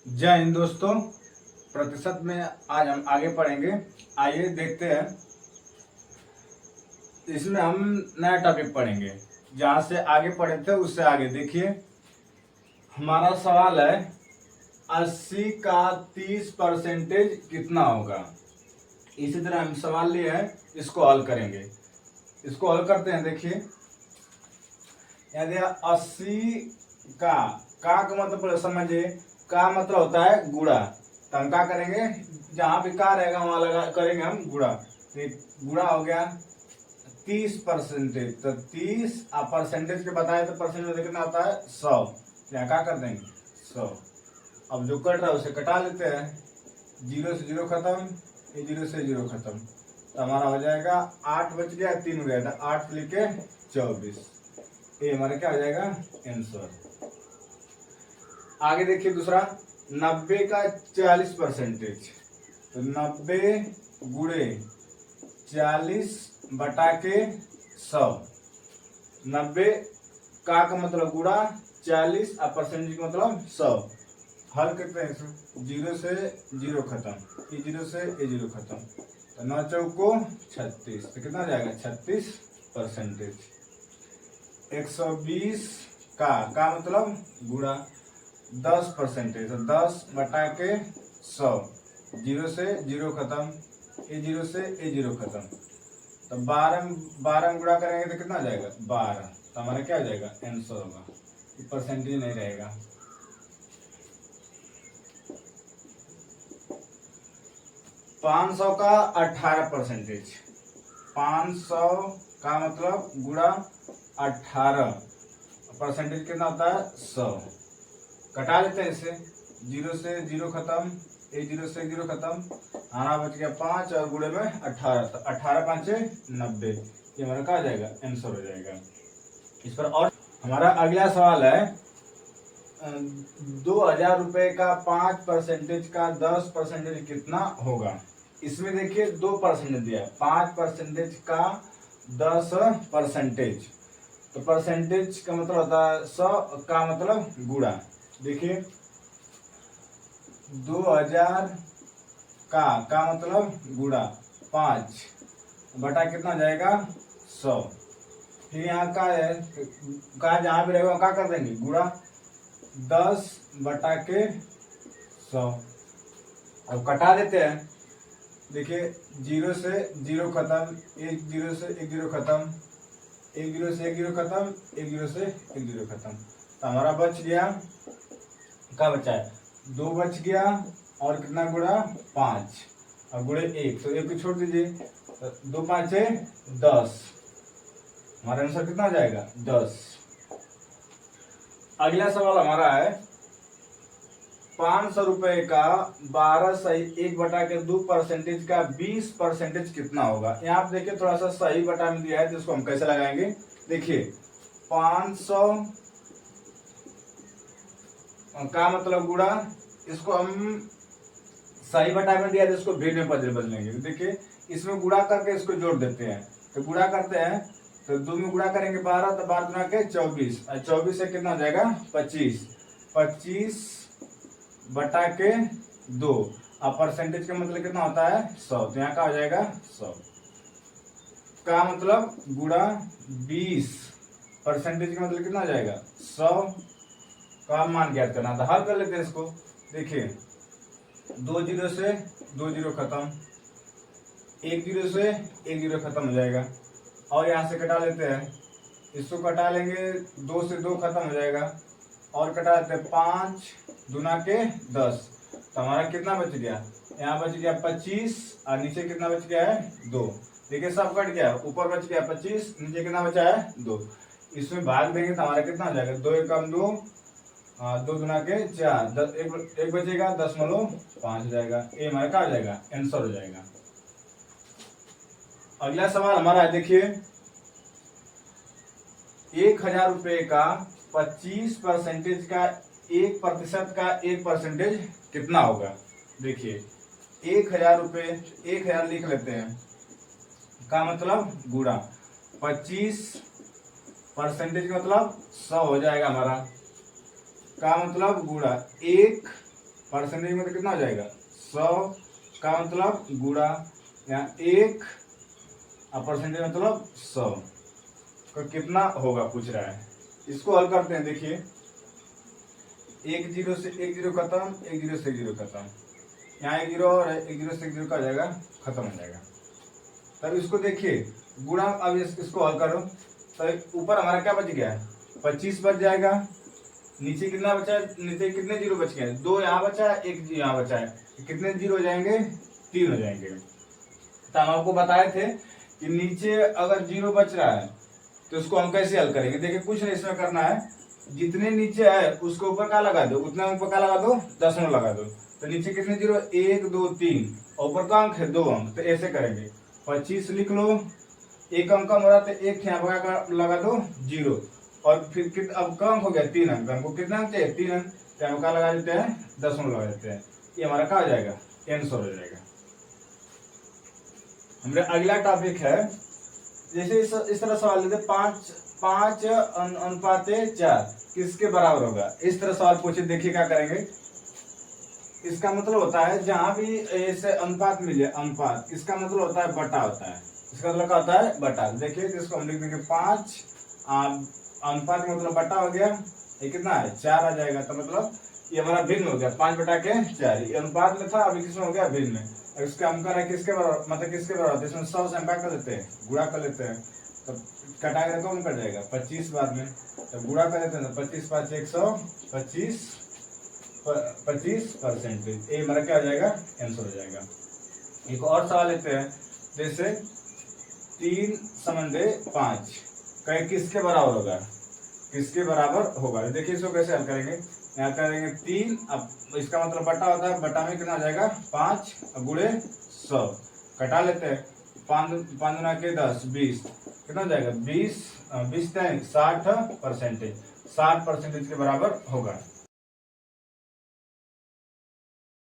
जय हिंद दोस्तों। प्रतिशत में आज हम आगे पढ़ेंगे। आइए देखते हैं। इसमें हम नया टॉपिक पढ़ेंगे। जहाँ से आगे पढ़े थे उससे आगे देखिए। हमारा सवाल है 80 का 30% कितना होगा। इसी तरह हम सवाल लिए हैं, इसको हल करेंगे। इसको हल करते हैं। देखिए यदि 80 का मतलब समझिए, का मतलब होता है गुणा। तो हम क्या करेंगे, जहां भी का रहेगा वहां लगा करेंगे हम गुणा। तो गुणा हो गया 30%। तो 30 परसेंटेज के बताए तो परसेंटेज कितना होता है 100। यहाँ क्या कर देंगे 100। अब जो कट रहा है उसे कटा लेते हैं। 0 से 0 खत्म, 0 से 0 खत्म। तो हमारा हो जाएगा 8 बच गया, 3 हो गया था 8 लिखे 24। ये हमारा क्या हो जाएगा आंसर। आगे देखिए दूसरा 90 का 40%। तो 90 गुणे 40 बटा के 100। 90 का मतलब गुणा 40 और परसेंटेज का मतलब 100। हल करते हैं इसमें। 0 से 0 खत्म, ये 0 से ये 0 खत्म। तो 9 चौको 36। तो कितना हो जाएगा 36%। 120 का मतलब गुणा 10%। तो 10 बटा के 100। 0 से 0 खत्म, ये 0 से ये 0 खत्म। तो 12 में गुणा करेंगे तो कितना हो जाएगा 12। तो हमारा क्या हो जाएगा आंसर होगा। परसेंटेज नहीं रहेगा। 500 का 18%। 500 का मतलब गुणा 18। परसेंटेज कितना होता है 100। कटा लेते हैं इसे। 0 से 0 खत्म, 0 से 0 खत्म। आना बच गया 5 और गुणे में 18। तो 18 5 90। ये हमारा क्या हो जाएगा आंसर हो जाएगा इस पर। और हमारा अगला सवाल है 2000 रुपए का 5% का 10% कितना होगा। इसमें देखिए 2% दिया है। 5% का 10%। तो परसेंटेज का मतलब होता है 100 का मतलब गुणा। देखिए 2000 का मतलब गुणा 5 बटा कितना जाएगा 100। फिर यहाँ का है, का जहां भी रहेगा क्या कर देंगे गुणा 10 बटा के 100। अब कटा देते हैं। देखिए 0 से 0 खत्म, 0 से 0 खत्म, 0 से 0 खत्म, 0 से 0 खत्म। तो हमारा बच गया, क्या बचा है 2 बच गया और कितना गुणा 5 और गुणे 1। तो 1 को छोड़ दीजिए। तो 2 5 10। हमारा आंसर कितना हो जाएगा 10। अगला सवाल हमारा है 500 रुपए का 12 सही 1 बटा के 2% का 20% कितना होगा। यहाँ आप देखिए थोड़ा सा सही बटा में दिया है, तो इसको हम कैसे लगाएंगे। देखिए 500 का मतलब गुणा, इसको हम सही बटा में दिया है तो इसको भिन्न में बदल लेंगे। देखिए इसमें गुणा करके इसको जोड़ देते हैं। तो गुणा करते हैं तो 2 में गुणा करेंगे 12, तो 12 गुणा के 24 और 24 से कितना हो जाएगा 25। 25 बटा के 2 और परसेंटेज का मतलब कितना होता है 100। तो यहाँ का हो जाएगा 100 का मतलब गुणा 20। परसेंटेज का मतलब कितना हो जाएगा 100 का मान ज्ञात करना था। हल कर लेते हैं इसको। देखिए 2 0 से 2 0 खत्म, 1 0 से 1 0 खत्म हो जाएगा। और यहाँ से कटा लेते हैं। इसको कटा लेंगे 2 से 2 खत्म हो जाएगा और कटा लेते हैं 5 दुना के 10। तो हमारा कितना बच गया, यहाँ बच गया 25 और नीचे कितना बच गया है 2। देखिए सब कट गया, ऊपर बच गया 25, नीचे कितना बचा है 2। इसमें भाग देंगे तो हमारा कितना हो जाएगा 2 एकम 2, 2 दुना के 4, 1 बचेगा 10.5 हो जाएगा। ये हमारा क्या हो जाएगा आंसर हो जाएगा। अगला सवाल हमारा है देखिए 1000 रुपए का 25% का 1% का 1% कितना होगा। देखिए 1000 रुपए, 1000 लिख लेते हैं, का मतलब गुणा 25% मतलब 100 हो जाएगा हमारा, का मतलब गुणा 1 परसेंटेज में तो कितना हो जाएगा 100 का मतलब गुणा यहाँ 1 और परसेंटेज मतलब 100 का कितना होगा पूछ रहा है। इसको हल करते हैं। देखिए 1 0 से 1 0 खत्म, 1 0 से 1 0 खत्म, यहाँ 1 0 और 1 0 से 1 0 का हो जाएगा, खत्म हो जाएगा। तब इसको देखिए गुणा, अब इसको हल करो तो ऊपर हमारा क्या बच गया है 25 बच जाएगा, नीचे कितना बचा है, नीचे कितने जीरो बच गए 2 यहाँ बचा है 1 यहाँ बचा है, कितने जीरो हो जाएंगे 3 हो जाएंगे। तो हम आपको बताए थे कि नीचे अगर जीरो बच रहा है तो उसको हम कैसे हल करेंगे। देखिए कुछ नहीं इसमें करना है, जितने नीचे है उसको ऊपर क्या लगा दो, उतना ऊपर क्या लगा दो दशमलव लगा दो। तो नीचे कितने जीरो 1 2 3 और ऊपर का अंक है 2 अंक, तो ऐसे करेंगे 25 लिख लो, एक अंक कम हो रहा है तो एक यहाँ लगा दो 0 और फिर अब का अंक हो गया 3 अंक, हमको कितना अंक चाहिए 3 अंक, तो हम क्या लगा देते हैं दशमलव लगा देते हैं। ये हमारा क्या हो जाएगा आंसर हो जाएगा। हमारा अगला टॉपिक है, जैसे इस तरह सवाल देते 5 अनुपात 4 किसके बराबर होगा, इस तरह सवाल पूछे। देखिए क्या करेंगे, इसका मतलब होता है जहां भी ऐसे अनुपात मिले, अनुपात इसका मतलब होता है बटा होता है, इसका मतलब क्या होता है बटा। देखिए तो इसको हम लिख देंगे 5 अनुपात मतलब बटा हो गया, ये कितना है 4 आ जाएगा। तो मतलब ये हमारा भिन्न हो गया 5 बटा के 4, ये अनुपात में था अभी किसमें हो गया भिन्न में। इसका अंकर है किसके बराबर, मतलब किसके बराबर, इसमें 100 से हम क्या कर लेते हैं गुणा कर लेते हैं, तो कटा कर कौन कर जाएगा 25 बाद में, तो गुणा कर लेते हैं 25 5 125 25%, ये हमारा क्या हो जाएगा आंसर हो जाएगा। एक और सवाल लेते हैं, जैसे 3 समझे 5 कहीं किसके बराबर होगा, किसके बराबर होगा। देखिए इसको कैसे हल करेंगे, यहाँ करेंगे 3, अब इसका मतलब बटा होता है, बटा में कितना हो जाएगा 5 गुणे 100, कटा लेते हैं 5 गुना के 10 20, कितना हो जाएगा 20 60% के बराबर होगा।